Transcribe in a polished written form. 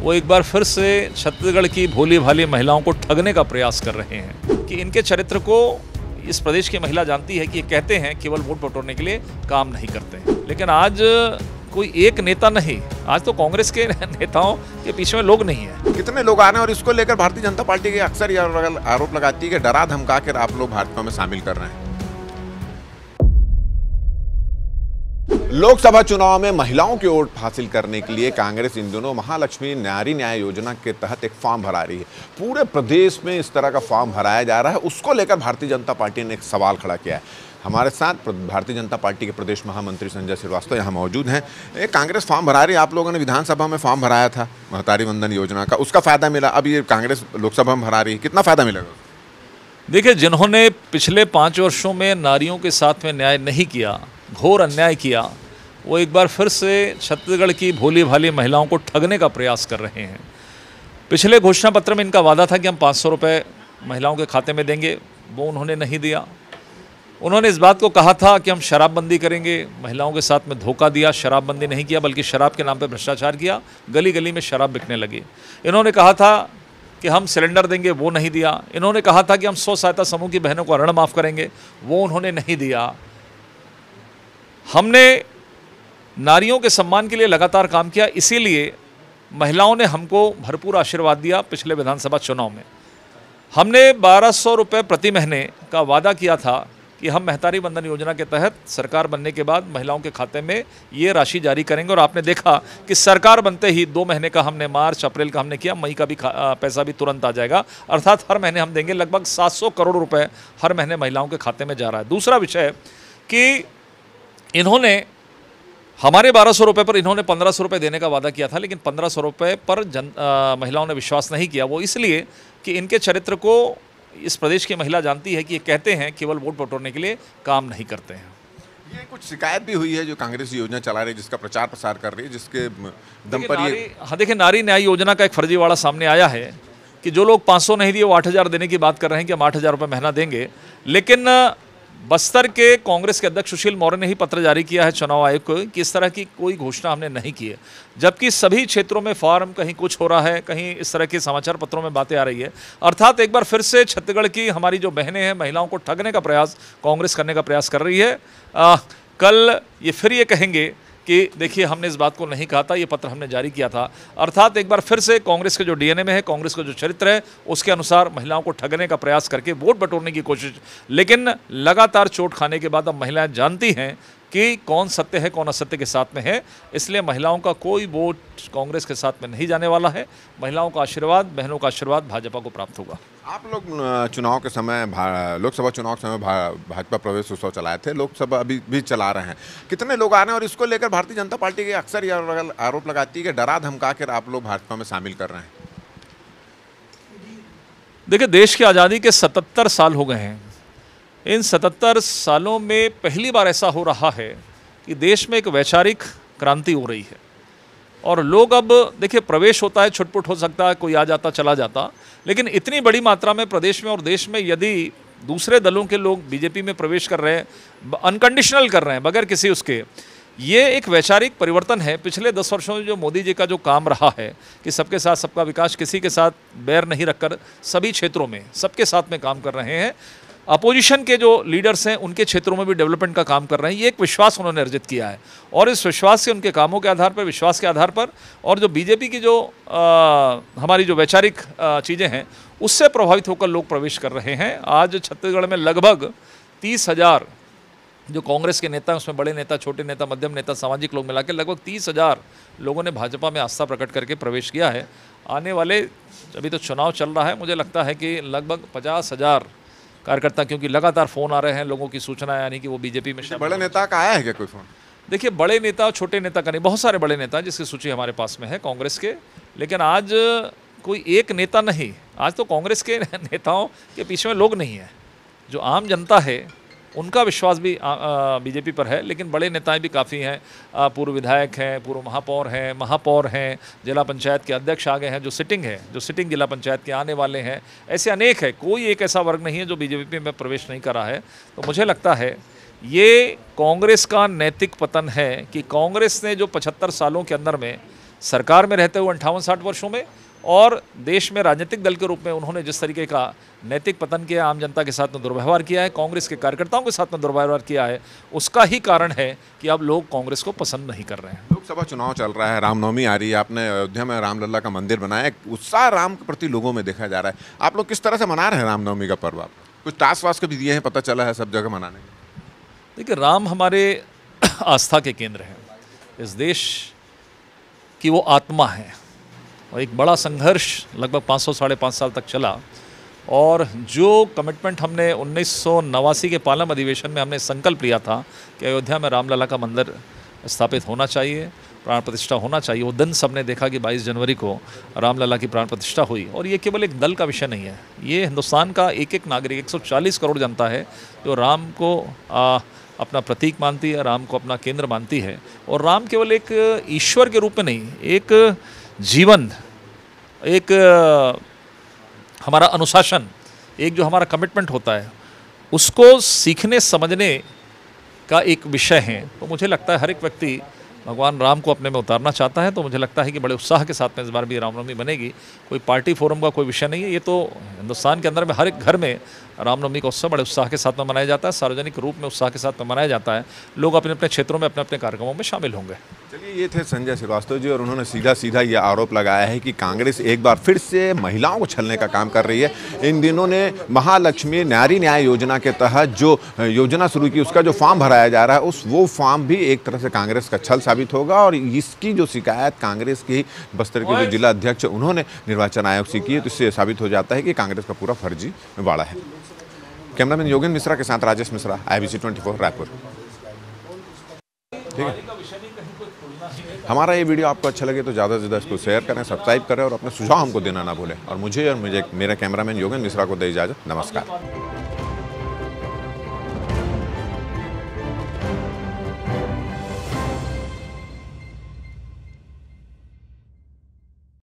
वो एक बार फिर से छत्तीसगढ़ की भोली भाली महिलाओं को ठगने का प्रयास कर रहे हैं कि इनके चरित्र को इस प्रदेश की महिला जानती है कि ये कहते हैं केवल वोट बटोरने के लिए काम नहीं करते। लेकिन आज कोई एक नेता नहीं, आज तो कांग्रेस के नेताओं के पीछे में लोग नहीं है। कितने लोग आ रहे हैं और इसको लेकर भारतीय जनता पार्टी के अक्सर यह आरोप लगाती है कि डरा धमका कर आप लोग भाजपा में शामिल कर रहे हैं। लोकसभा चुनाव में महिलाओं की वोट हासिल करने के लिए कांग्रेस इन दिनों महालक्ष्मी नारी न्याय योजना के तहत एक फॉर्म भरा रही है। पूरे प्रदेश में इस तरह का फॉर्म भराया जा रहा है, उसको लेकर भारतीय जनता पार्टी ने एक सवाल खड़ा किया है। हमारे साथ भारतीय जनता पार्टी के प्रदेश महामंत्री संजय श्रीवास्तव यहाँ मौजूद हैं। एक कांग्रेस फॉर्म भरा रही है, आप लोगों ने विधानसभा में फॉर्म भराया था महतारी वंदन योजना का, उसका फायदा मिला। अब ये कांग्रेस लोकसभा में भरा रही है, कितना फायदा मिलेगा? देखिए, जिन्होंने पिछले 5 वर्षों में नारियों के साथ में न्याय नहीं किया, घोर अन्याय किया, वो एक बार फिर से छत्तीसगढ़ की भोली भाली महिलाओं को ठगने का प्रयास कर रहे हैं। पिछले घोषणा पत्र में इनका वादा था कि हम 500 रुपये महिलाओं के खाते में देंगे, वो उन्होंने नहीं दिया। उन्होंने इस बात को कहा था कि हम शराबबंदी करेंगे, महिलाओं के साथ में धोखा दिया, शराबबंदी नहीं किया बल्कि शराब के नाम पर भ्रष्टाचार किया, गली गली में शराब बिकने लगी। इन्होंने कहा था कि हम सिलेंडर देंगे, वो नहीं दिया। इन्होंने कहा था कि हम स्व सहायता समूह की बहनों को ऋण माफ़ करेंगे, वो उन्होंने नहीं दिया। हमने नारियों के सम्मान के लिए लगातार काम किया, इसीलिए महिलाओं ने हमको भरपूर आशीर्वाद दिया। पिछले विधानसभा चुनाव में हमने 1200 रुपये प्रति महीने का वादा किया था कि हम महतारी वंदन योजना के तहत सरकार बनने के बाद महिलाओं के खाते में ये राशि जारी करेंगे। और आपने देखा कि सरकार बनते ही 2 महीने का हमने मार्च अप्रैल का हमने किया, मई का भी पैसा भी तुरंत आ जाएगा। अर्थात हर महीने हम देंगे। लगभग 700 करोड़ रुपए हर महीने महिलाओं के खाते में जा रहा है। दूसरा विषय कि इन्होंने हमारे 1200 रुपये पर इन्होंने 1500 रुपये देने का वादा किया था, लेकिन 1500 रुपये पर महिलाओं ने विश्वास नहीं किया। वो इसलिए कि इनके चरित्र को इस प्रदेश की महिला जानती है कि ये कहते हैं केवल वोट बटोरने के लिए काम नहीं करते हैं। ये कुछ शिकायत भी हुई है जो कांग्रेस योजना चला रही है, जिसका प्रचार प्रसार कर रही है, जिसके दम पर ये देखिए, नारी न्याय योजना का एक फर्जीवाड़ा सामने आया है कि जो लोग 500 नहीं दिए वो 8000 देने की बात कर रहे हैं कि हम 8000 रुपये महीना देंगे। लेकिन बस्तर के कांग्रेस के अध्यक्ष सुशील मौर्य ने ही पत्र जारी किया है चुनाव आयोग को कि इस तरह की कोई घोषणा हमने नहीं की है, जबकि सभी क्षेत्रों में फॉर्म कहीं कुछ हो रहा है, कहीं इस तरह के समाचार पत्रों में बातें आ रही है। अर्थात एक बार फिर से छत्तीसगढ़ की हमारी जो बहनें हैं, महिलाओं को ठगने का प्रयास कांग्रेस करने का प्रयास कर रही है। कल ये फिर ये कहेंगे कि देखिए हमने इस बात को नहीं कहा था, ये पत्र हमने जारी किया था। अर्थात एक बार फिर से कांग्रेस के जो डीएनए में है, कांग्रेस का जो चरित्र है, उसके अनुसार महिलाओं को ठगने का प्रयास करके वोट बटोरने की कोशिश। लेकिन लगातार चोट खाने के बाद अब महिलाएं जानती हैं कि कौन सत्य है, कौन असत्य के साथ में है। इसलिए महिलाओं का कोई वोट कांग्रेस के साथ में नहीं जाने वाला है। महिलाओं का आशीर्वाद, बहनों का आशीर्वाद भाजपा को प्राप्त होगा। आप लोग चुनाव के समय, लोकसभा चुनाव के समय भाजपा प्रवेश उत्सव चलाए थे, लोकसभा अभी भी चला रहे हैं। कितने लोग आ रहे हैं और इसको लेकर भारतीय जनता पार्टी के अक्सर यह आरोप लगाती है कि डरा धमका कर आप लोग भाजपा में शामिल कर रहे हैं। देखिए, देश की आज़ादी के 77 साल हो गए हैं। इन 77 सालों में पहली बार ऐसा हो रहा है कि देश में एक वैचारिक क्रांति हो रही है और लोग अब देखिए, प्रवेश होता है, छुटपुट हो सकता है, कोई आ जाता चला जाता, लेकिन इतनी बड़ी मात्रा में प्रदेश में और देश में यदि दूसरे दलों के लोग बीजेपी में प्रवेश कर रहे हैं, अनकंडीशनल कर रहे हैं, बगैर किसी उसके, ये एक वैचारिक परिवर्तन है। पिछले 10 वर्षों में जो मोदी जी का जो काम रहा है कि सबके साथ सबका विकास, किसी के साथ बैर नहीं रखकर सभी क्षेत्रों में सबके साथ में काम कर रहे हैं। अपोजिशन के जो लीडर्स हैं उनके क्षेत्रों में भी डेवलपमेंट का काम कर रहे हैं। ये एक विश्वास उन्होंने अर्जित किया है और इस विश्वास से, उनके कामों के आधार पर, विश्वास के आधार पर, और जो बीजेपी की जो हमारी जो वैचारिक चीज़ें हैं उससे प्रभावित होकर लोग प्रवेश कर रहे हैं। आज छत्तीसगढ़ में लगभग 30,000 जो कांग्रेस के नेता हैं, उसमें बड़े नेता, छोटे नेता, मध्यम नेता, सामाजिक लोग मिला के लगभग 30,000 लोगों ने भाजपा में आस्था प्रकट करके प्रवेश किया है। आने वाले, अभी तो चुनाव चल रहा है, मुझे लगता है कि लगभग 50,000 कार्यकर्ता, क्योंकि लगातार फ़ोन आ रहे हैं लोगों की सूचना, यानी कि वो बीजेपी में बड़े नेता का आया है क्या कोई फ़ोन? देखिए, बड़े नेता, छोटे नेता का नहीं, बहुत सारे बड़े नेता जिसकी सूची हमारे पास में है कांग्रेस के। लेकिन आज कोई एक नेता नहीं, आज तो कांग्रेस के नेताओं के पीछे में लोग नहीं है। जो आम जनता है उनका विश्वास भी बीजेपी पर है, लेकिन बड़े नेताएं भी काफ़ी हैं। पूर्व विधायक हैं, पूर्व महापौर हैं, जिला पंचायत के अध्यक्ष आ गए हैं, जो सिटिंग जिला पंचायत के आने वाले हैं। ऐसे अनेक है, कोई एक ऐसा वर्ग नहीं है जो बीजेपी में प्रवेश नहीं कर रहा है। तो मुझे लगता है ये कांग्रेस का नैतिक पतन है कि कांग्रेस ने जो 75 सालों के अंदर में सरकार में रहते हुए 58-60 वर्षों में, और देश में राजनीतिक दल के रूप में उन्होंने जिस तरीके का नैतिक पतन किया, आम जनता के साथ में दुर्व्यवहार किया है, कांग्रेस के कार्यकर्ताओं के साथ में दुर्व्यवहार किया है, उसका ही कारण है कि अब लोग कांग्रेस को पसंद नहीं कर रहे हैं। लोकसभा चुनाव चल रहा है, रामनवमी आ रही है, आपने अयोध्या में रामलला का मंदिर बनाया, एक उत्साह राम के प्रति लोगों में देखा जा रहा है। आप लोग किस तरह से मना रहे हैं रामनवमी का पर्व? आप कुछ टास्क वास्क भी दिए हैं, पता चला है सब जगह मनाने के? देखिए, राम हमारे आस्था के केंद्र हैं, इस देश की वो आत्मा है, और एक बड़ा संघर्ष लगभग 500 साढ़े 5 साल तक चला, और जो कमिटमेंट हमने 1989 के पार्लियामेंट अधिवेशन में हमने संकल्प लिया था कि अयोध्या में रामलला का मंदिर स्थापित होना चाहिए, प्राण प्रतिष्ठा होना चाहिए, वो दिन सबने देखा कि 22 जनवरी को रामलला की प्राण प्रतिष्ठा हुई। और ये केवल एक दल का विषय नहीं है, ये हिंदुस्तान का एक एक नागरिक, 140 करोड़ जनता है जो राम को अपना प्रतीक मानती है, राम को अपना केंद्र मानती है। और राम केवल एक ईश्वर के रूप में नहीं, एक जीवन, एक हमारा अनुशासन, एक जो हमारा कमिटमेंट होता है, उसको सीखने समझने का एक विषय है। तो मुझे लगता है हर एक व्यक्ति भगवान राम को अपने में उतारना चाहता है, तो मुझे लगता है कि बड़े उत्साह के साथ में इस बार भी रामनवमी बनेगी। कोई पार्टी फोरम का कोई विषय नहीं है, ये तो हिंदुस्तान के अंदर में हर एक घर में रामनवमी का उत्सव बड़े उत्साह के साथ में मनाया जाता है, सार्वजनिक रूप में उत्साह के साथ में मनाया जाता है। लोग अपने अपने क्षेत्रों में अपने अपने कार्यक्रमों में शामिल होंगे। चलिए, ये थे संजय श्रीवास्तव जी, और उन्होंने सीधा सीधा ये आरोप लगाया है कि कांग्रेस एक बार फिर से महिलाओं को छलने का काम कर रही है। इन दिनों ने महालक्ष्मी नारी न्याय योजना के तहत जो योजना शुरू की, उसका जो फॉर्म भराया जा रहा है, वो फॉर्म भी एक तरह से कांग्रेस का छल साबित होगा। और इसकी जो शिकायत कांग्रेस की बस्तर के जो जिला अध्यक्ष उन्होंने निर्वाचन आयोग से की है, तो इससे साबित हो जाता है कि कांग्रेस का पूरा फर्जी वाड़ा है। कैमरामैन योगेंद्र मिश्रा के साथ राजेश मिश्रा, IBC 24 रायपुर। ठीक है, हमारा ये वीडियो आपको अच्छा लगे तो ज़्यादा से ज़्यादा इसको शेयर करें, सब्सक्राइब करें, और अपने सुझाव हमको देना ना भूलें। और मुझे और मेरे कैमरामैन योगेंद्र मिश्रा को दे इजाज़त। नमस्कार।